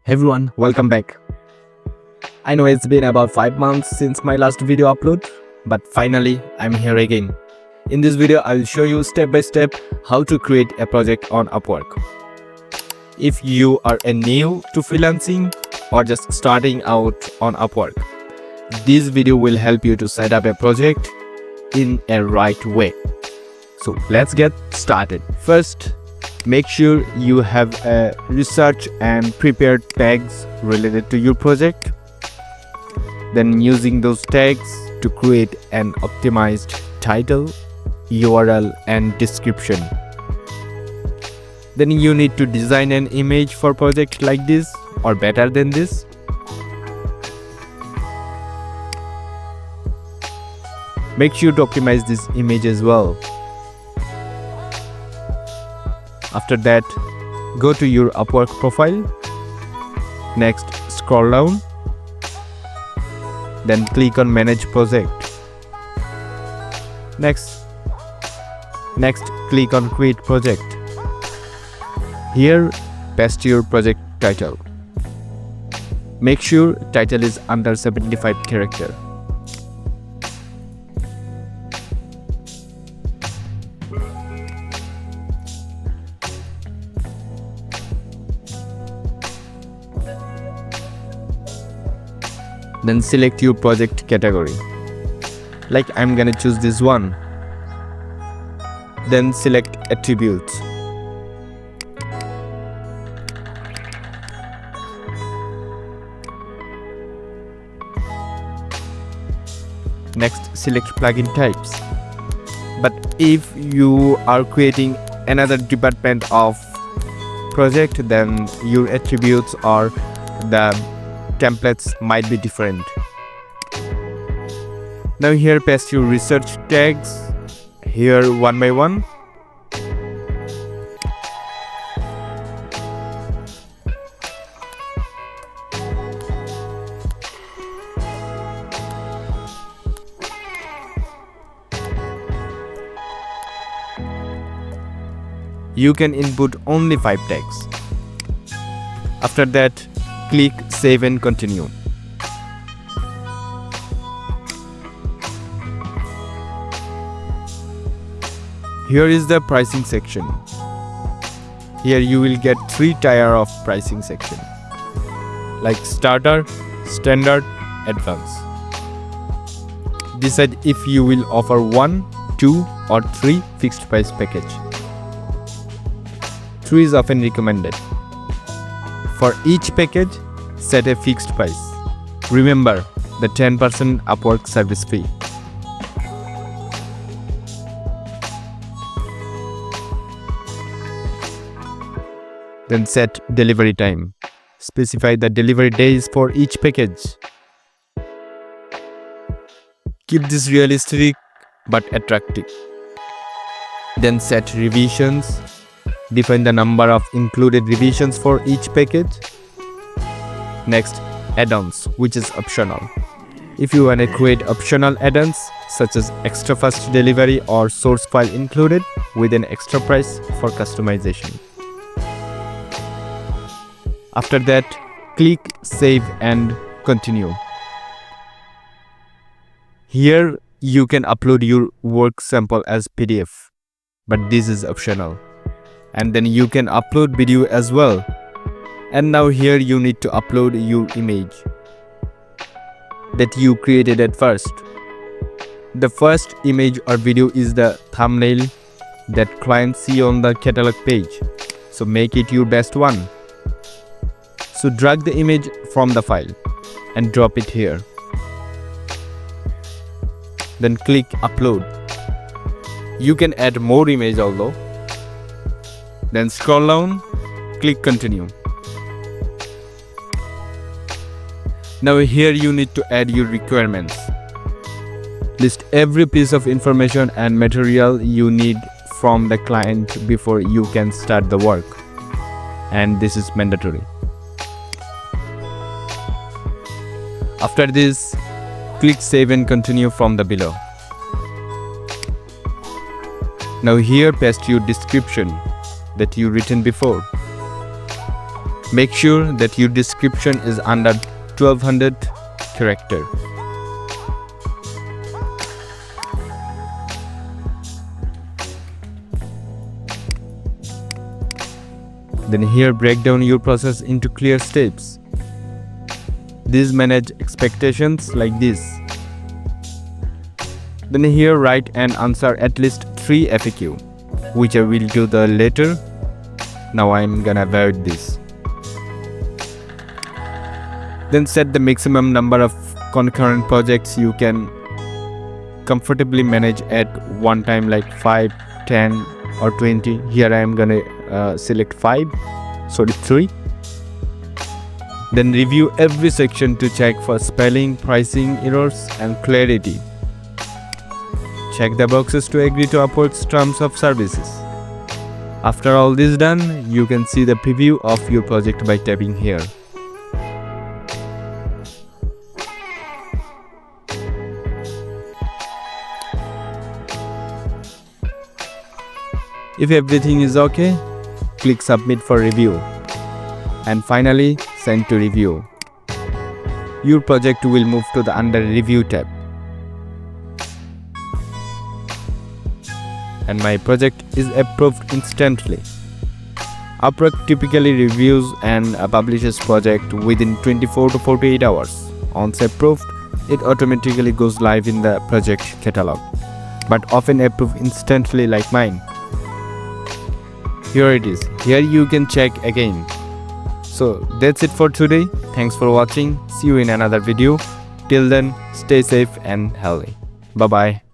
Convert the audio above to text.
Hey everyone, welcome back. I know it's been about 5 months since my last video upload, but finally I'm here again. In this video, I'll show you step by step how to create a project on Upwork. If you are new to freelancing or just starting out on Upwork, this video will help you to set up a project in a right way. So let's get started. First, make sure you have a research and prepared tags related to your project. Then using those tags to create an optimized title, URL and description. Then you need to design an image for project like this or better than this. Make sure to optimize this image as well. After that, go to your Upwork profile. Next, scroll down. Then click on Manage Project. Next, click on Create Project. Here, paste your project title. Make sure title is under 75 characters. Then select your project category. Like I'm gonna choose this one. Then select attributes. Next, select plugin types. But if you are creating another department of project, then your attributes or the templates might be different. Now here paste your research tags here one by one. You can input only 5 tags. After that, click Save and Continue. Here is the pricing section. Here you will get 3 tiers of pricing section, like Starter, Standard, Advanced. Decide if you will offer 1, 2 or 3 fixed price package. 3 is often recommended. For each package, set a fixed price. Remember the 10% Upwork service fee. Then set delivery time. Specify the delivery days for each package. Keep this realistic but attractive. Then set revisions. Define the number of included revisions for each package. Next, add-ons, which is optional. If you want to create optional add-ons such as extra fast delivery or source file included with an extra price for customization. After that, click Save and Continue. Here you can upload your work sample as PDF, but this is optional. And then you can upload video as well. And now here you need to upload your image that you created at first. The first image or video is the thumbnail that clients see on the catalog page. So make it your best one. So drag the image from the file and drop it here. Then click Upload. You can add more image although. Then scroll down, click Continue. Now here you need to add your requirements. List every piece of information and material you need from the client before you can start the work. And this is mandatory. After this, click Save and Continue from the below. Now here paste your description that you written before. Make sure that your description is under 1200 character. Then here break down your process into clear steps. These manage expectations like this. Then here write and answer at least 3 FAQ, which I will do the later. Now I'm gonna avoid this. Then set the maximum number of concurrent projects you can comfortably manage at one time, like 5, 10 or 20. Here I am gonna select 3. Then review every section to check for spelling, pricing errors and clarity. Check the boxes to agree to Upwork's terms of services. After all this done, you can see the preview of your project by tapping here. If everything is okay, click submit for review. And finally, send to review. Your project will move to the under review tab. And my project is approved instantly. Upwork typically reviews and publishes project within 24 to 48 hours. Once approved, it automatically goes live in the project catalog, but often approved instantly like mine. Here it is. Here you can check again. So that's it for today. Thanks for watching. See you in another video. Till then, stay safe and healthy. Bye bye.